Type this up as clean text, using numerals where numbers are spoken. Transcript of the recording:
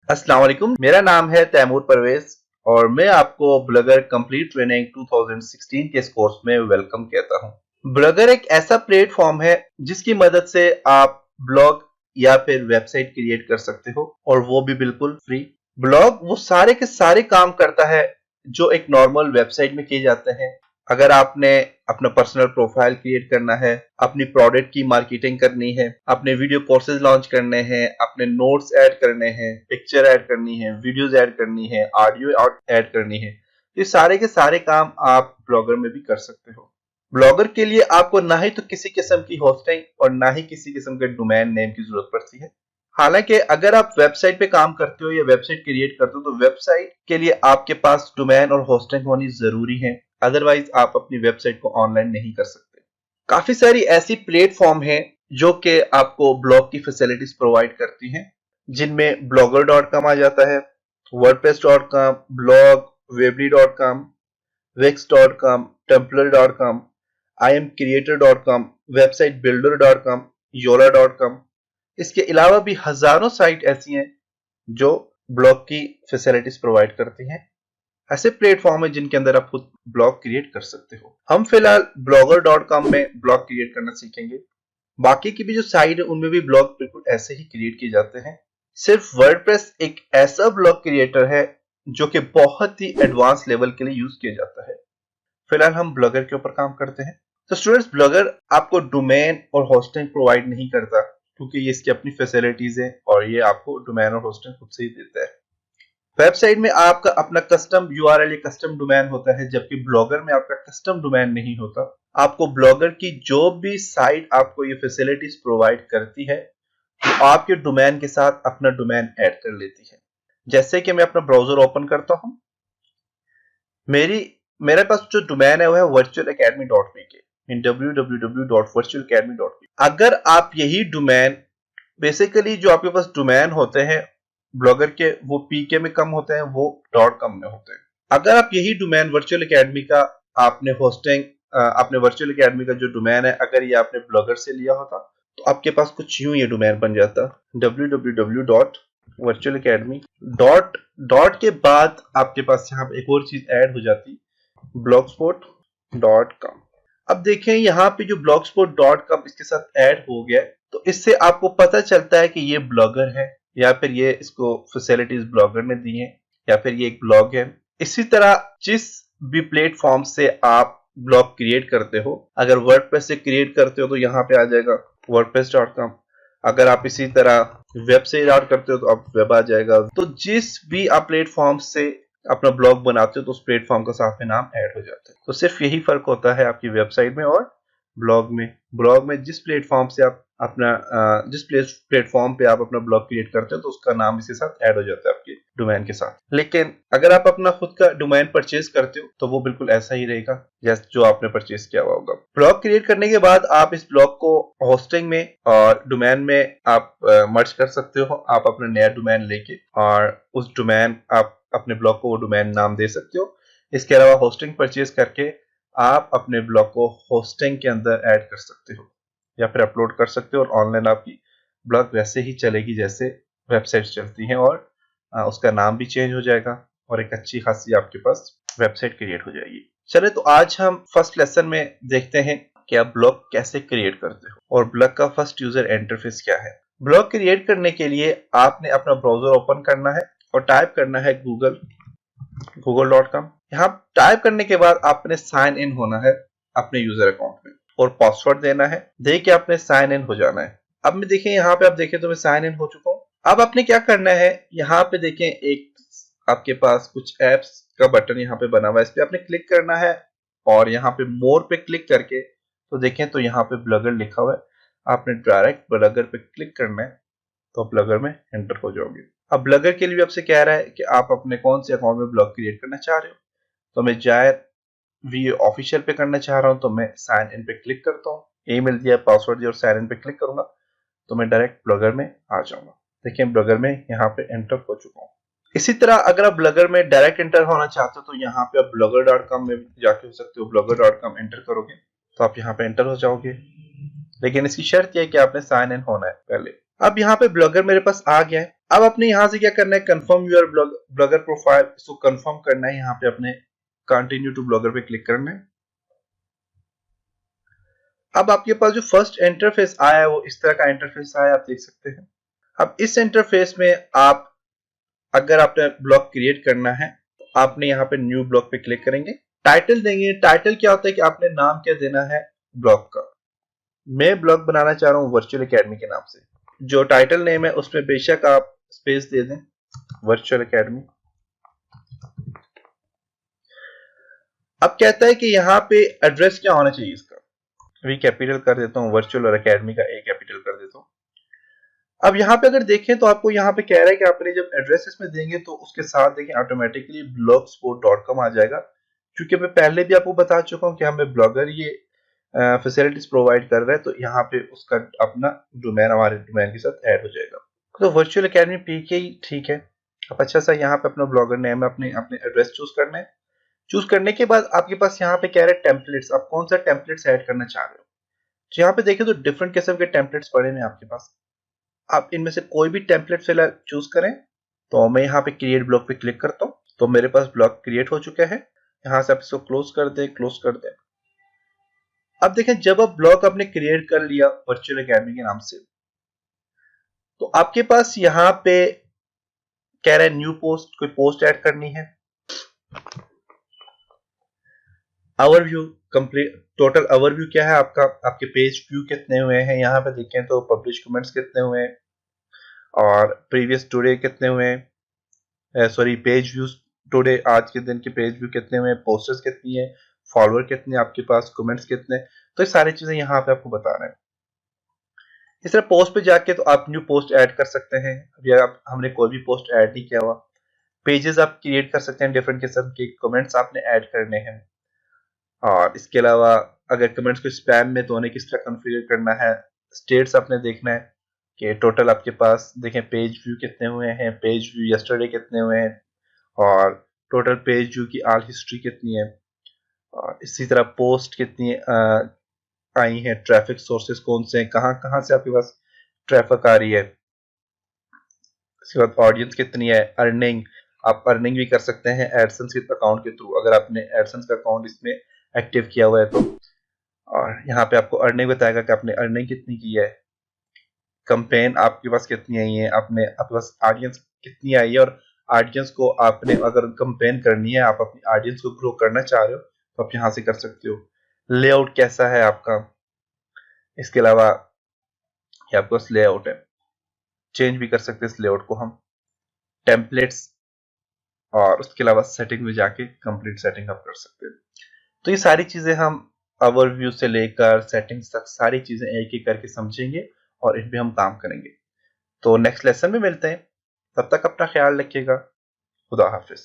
अस्सलाम वालेकुम, मेरा नाम है तैमूर परवेज और मैं आपको ब्लॉगर कंप्लीट ट्रेनिंग 2016 के इस कोर्स में वेलकम कहता हूं। ब्लॉगर एक ऐसा प्लेटफॉर्म है जिसकी मदद से आप ब्लॉग या फिर वेबसाइट क्रिएट कर सकते हो और वो भी बिल्कुल फ्री। ब्लॉग वो सारे के सारे काम करता है जो एक नॉर्मल वेबसाइट में किए जाते हैं। अगर आपने अपना पर्सनल प्रोफाइल क्रिएट करना है, अपनी प्रोडक्ट की मार्केटिंग करनी है, अपने वीडियो कोर्सेज लॉन्च करने हैं, अपने नोट्स ऐड करने हैं, पिक्चर ऐड करनी है, वीडियोस ऐड करनी है, ऑडियो ऐड करनी है, ये सारे के सारे काम आप ब्लॉगर में भी कर सकते हो। ब्लॉगर के लिए आपको ना ही तो किसी किस्म की होस्टिंग और ना ही किसी किस्म के डोमेन नेम की जरूरत पड़ती है। हालांकि अगर आप वेबसाइट पे काम करते हो या वेबसाइट क्रिएट करते हो तो वेबसाइट के लिए आपके पास डोमेन और होस्टिंग होनी जरूरी है, अदरवाइज आप अपनी वेबसाइट को ऑनलाइन नहीं कर सकते। काफी सारी ऐसी प्लेटफॉर्म है जो कि आपको ब्लॉग की फैसिलिटीज प्रोवाइड करती हैं, जिनमें blogger.com आ जाता है, wordpress.com, blog, weebly.com, wix.com, tumblr.com, imcreator.com, websitebuilder.com, yola.com। इसके अलावा भी हजारों साइट ऐसी हैं जो ब्लॉग की फैसिलिटीज प्रोवाइड करती हैं। ऐसे प्लेटफॉर्म है जिनके अंदर आप खुद ब्लॉग क्रिएट कर सकते हो। हम फिलहाल blogger.com में ब्लॉग क्रिएट करना सीखेंगे। बाकी की भी जो साइट है उनमें भी ब्लॉग बिल्कुल ऐसे ही क्रिएट किए जाते हैं। सिर्फ वर्डप्रेस एक ऐसा ब्लॉग क्रिएटर है जो कि बहुत ही एडवांस लेवल के लिए यूज किया जाता है। फिलहाल हम ब्लॉगर के ऊपर काम करते हैं। तो स्टूडेंट्स, ब्लॉगर आपको डोमेन और होस्टिंग प्रोवाइड नहीं करता क्योंकि ये इसकी अपनी फैसिलिटीज है और ये आपको डोमेन और होस्टिंग खुद से ही देता है। वेबसाइट में आपका अपना कस्टम यूआरएल या कस्टम डोमेन होता है, जबकि ब्लॉगर में आपका कस्टम डोमेन नहीं होता। आपको ब्लॉगर की जो भी साइट आपको ये फैसिलिटीज प्रोवाइड करती है तो आपके डोमेन के साथ अपना डोमेन ऐड कर लेती है। जैसे कि मैं अपना ब्राउजर ओपन करता हूं, मेरे पास जो डोमेन है वो है virtualacademy.pk, इन www.virtualacademy.pk। अगर आप यही डोमेन, बेसिकली जो आपके पास डोमेन होते हैं ब्लॉगर के, वो पीके में कम होते हैं, वो .com में होते हैं। अगर आप यही डोमेन वर्चुअल एकेडमी का आपने होस्टिंग, आपने वर्चुअल एकेडमी का जो डोमेन है अगर ये आपने ब्लॉगर से लिया होता तो आपके पास कुछ यूं ये डोमेन बन जाता www.virtualacademy डॉट के बाद आपके पास यहाँ पे एक और चीज ऐड हो जाती, blogspot.com। अब देखें यहाँ पे जो blogspot.com इसके साथ ऐड हो गया, तो इससे आपको पता चलता है कि ये ब्लॉगर है या फिर ये इसको फैसिलिटीज ब्लॉगर ने दी है या फिर ये एक ब्लॉग है। इसी तरह जिस भी प्लेटफॉर्म से आप ब्लॉग क्रिएट करते हो, अगर वर्डप्रेस से क्रिएट करते हो तो यहाँ पे आ जाएगा wordpress.com। अगर आप इसी तरह वेब से ऐड करते हो तो आप वेब आ जाएगा। तो जिस भी आप प्लेटफॉर्म से अपना ब्लॉग बनाते हो तो उस प्लेटफॉर्म का साथ में नाम ऐड हो जाता है। तो सिर्फ यही फर्क होता है आपकी वेबसाइट में और ब्लॉग में। ब्लॉग में जिस प्लेटफॉर्म से आप अपना जिस प्लेटफॉर्म पे आप अपना ब्लॉग क्रिएट करते हो तो उसका नाम इसके साथ ऐड हो जाता है आपके डोमेन के साथ। लेकिन अगर आप अपना खुद का डोमेन परचेज करते हो तो वो बिल्कुल ऐसा ही रहेगा जैसे जो आपने परचेज किया हुआ होगा। ब्लॉग क्रिएट करने के बाद आप इस ब्लॉग को होस्टिंग में और डोमेन में आप मर्ज कर सकते हो। आप अपना नया डोमेन लेके और उस डोमेन आप अपने ब्लॉग को वो डोमेन नाम दे सकते हो। इसके अलावा होस्टिंग परचेज करके आप अपने ब्लॉग को होस्टिंग के अंदर ऐड कर सकते हो या फिर अपलोड कर सकते हो और ऑनलाइन आपकी ब्लॉग वैसे ही चलेगी जैसे वेबसाइट चलती हैं और उसका नाम भी चेंज हो जाएगा और एक अच्छी खासी आपके पास वेबसाइट क्रिएट हो जाएगी। चले तो आज हम फर्स्ट लेसन में देखते हैं कि आप ब्लॉग कैसे क्रिएट करते हो और ब्लॉग का फर्स्ट यूजर इंटरफेस क्या है। ब्लॉग क्रिएट करने के लिए आपने अपना ब्राउजर ओपन करना है और टाइप करना है google.com। यहाँ टाइप करने के बाद आपने साइन इन होना है अपने यूजर अकाउंट में और पासवर्ड देना है, दे के आपने साइन इन हो जाना है। अब मैं देखें यहाँ पे, आप देखें तो मैं साइन इन हो चुका हूँ। अब आपने क्या करना है, यहाँ पे देखें एक आपके पास कुछ एप्स का बटन यहाँ पे बना हुआ है, इस पे आपने क्लिक करना है और यहाँ पे मोर पे क्लिक करके तो देखें तो यहाँ पे ब्लॉगर लिखा हुआ है। आपने डायरेक्ट ब्लॉगर पे क्लिक करना है तो ब्लॉगर में एंटर हो जाओगे। अब ब्लॉगर के लिए आपसे कह रहा है कि आप अपने कौन से अकाउंट में ब्लॉग क्रिएट करना चाह रहे हो। तो मैं जाहिर वी ऑफिशियल पे करना चाह रहा हूं तो मैं साइन इन पे क्लिक करता हूं। ईमेल दिया, पासवर्ड दिया और साइन इन पे क्लिक करूंगा तो मैं डायरेक्ट ब्लॉगर में आ जाऊंगा। देखिए ब्लॉगर में यहाँ पे एंटर हो चुका हूँ। इसी तरह अगर आप ब्लॉगर में डायरेक्ट एंटर होना चाहते हो तो यहाँ पे आप blogger.com में जाके हो सकते हो। blogger.com एंटर करोगे तो आप यहाँ पे एंटर हो जाओगे, लेकिन इसकी शर्त यह है कि आपने साइन इन होना है पहले। अब यहाँ पे ब्लॉगर मेरे पास आ गया है। अब आपने यहाँ से क्या करना है, कंफर्म यूर ब्लॉगर प्रोफाइल, इसको कंफर्म करना है। यहाँ पे अपने कंटिन्यू टू ब्लॉगर पे क्लिक करना है। अब आपके पास जो फर्स्ट इंटरफेस आया है वो इस तरह का इंटरफेस आया, आप देख सकते हैं। अब इस इंटरफेस में आप, अगर आपने ब्लॉग क्रिएट करना है तो आपने यहाँ पे न्यू ब्लॉग पे क्लिक करेंगे, टाइटल देंगे। टाइटल क्या होता है कि आपने नाम क्या देना है ब्लॉग का। मैं ब्लॉग बनाना चाह रहा हूँ वर्चुअल एकेडमी के नाम से। जो टाइटल नेम है उसमें बेशक आप स्पेस दे दें, वर्चुअल एकेडमी। अब कहता है कि यहाँ पे एड्रेस क्या होना चाहिए इसका, वी कैपिटल कर देता हूँ, वर्चुअल और एकेडमी का ए कैपिटल कर देता हूँ। अब यहाँ पे अगर देखें तो आपको यहाँ पे कह रहा है कि आपने जब एड्रेस इसमें देंगे तो उसके साथ देखें ऑटोमेटिकली blogspot.com आ जाएगा। क्योंकि मैं पहले भी आपको बता चुका हूँ कि हमें ब्लॉगर ये फैसिलिटीज प्रोवाइड कर रहा है, तो यहाँ पे उसका अपना डोमेन हमारे डोमेन के साथ ऐड हो जाएगा। तो वर्चुअल एकेडमी पीके ही ठीक है। अब अच्छा सा यहाँ पे अपना ब्लॉगर नेम अपने अपने एड्रेस चूज करना है। चूज करने के बाद आपके पास यहाँ पे कह रहे हैं टेम्पलेट्स, आप कौन सा टेम्पलेट्स ऐड करना चाह रहे हो। तो यहाँ पे देखें तो डिफरेंट किस्म के टेम्पलेट्स पड़े हैं आपके पास, आप इनमें से कोई भी टेम्पलेट फिलहाल चूज करें। तो मैं यहाँ पे क्रिएट ब्लॉग पे क्लिक करता हूँ, तो मेरे पास ब्लॉग क्रिएट हो चुका है। यहाँ से आप इसको क्लोज कर दें, क्लोज कर दें। अब देखें जब आप ब्लॉग आपने क्रिएट कर लिया वर्चुअल एकेडमी के नाम से, तो आपके पास यहाँ पे कह रहा है न्यू पोस्ट, कोई पोस्ट ऐड करनी है। ओवरव्यू कंप्लीट, टोटल ओवरव्यू क्या है आपका, आपके पेज व्यू कितने हुए हैं, यहाँ पे देखें तो पब्लिश कमेंट्स कितने हुए हैं और प्रीवियस टुडे कितने हुए हैं, सॉरी पेज व्यूज टुडे, आज के दिन के पेज व्यू कितने हुए हैं, पोस्टर्स कितनी है, फॉलोअर कितने आपके पास, कमेंट्स कितने। तो ये सारी चीजें यहाँ पे आपको बता रहे हैं। इस तरह पोस्ट पे जाके तो आप न्यू पोस्ट ऐड कर सकते हैं। अभी आप, हमने कोई भी पोस्ट ऐड नहीं किया हुआ। पेजेस आप क्रिएट कर सकते हैं, डिफरेंट किस्म के कमेंट्स आपने ऐड करने हैं। और इसके अलावा अगर कमेंट्स को स्पैम में तो उन्हें किस तरह कॉन्फ़िगर करना है। स्टेट्स आपने देखना है कि टोटल आपके पास देखें पेज व्यू कितने हुए हैं, पेज व्यू यस्टरडे कितने हुए हैं और टोटल पेज व्यू की ऑल हिस्ट्री कितनी है। और इसी तरह पोस्ट कितनी आई है, ट्रैफिक सोर्सेस कौन से हैं, कहाँ कहाँ से आपके पास ट्रैफिक आ रही है। इसके बाद ऑडियंस कितनी है, अर्निंग, आप अर्निंग भी कर सकते हैं एडसेंस के अकाउंट के थ्रू, अगर आपने एडसेंस का अकाउंट इसमें एक्टिव किया हुआ है तो। और यहाँ पे आपको अर्निंग बताएगा कि आपने अर्निंग कितनी की है, कंपेन आपके पास कितनी आई है, आपके पास ऑडियंस कितनी आई है। और ऑडियंस को आपने अगर कंपेन करनी है, आप अपनी ऑडियंस को ग्रो करना चाह रहे हो तो आप यहाँ से कर सकते हो। लेआउट कैसा है आपका, इसके अलावा ये आपके पास लेआउट है, चेंज भी कर सकते हैं इस लेआउट को हम। टेम्पलेट्स और उसके अलावा सेटिंग में जाके कंप्लीट सेटिंग आप कर सकते हैं। तो ये सारी चीजें हम ओवरव्यू से लेकर सेटिंग्स तक सारी चीजें एक एक करके समझेंगे और इन पे हम काम करेंगे। तो नेक्स्ट लेसन में मिलते हैं, तब तक अपना ख्याल रखिएगा। खुदा हाफिज।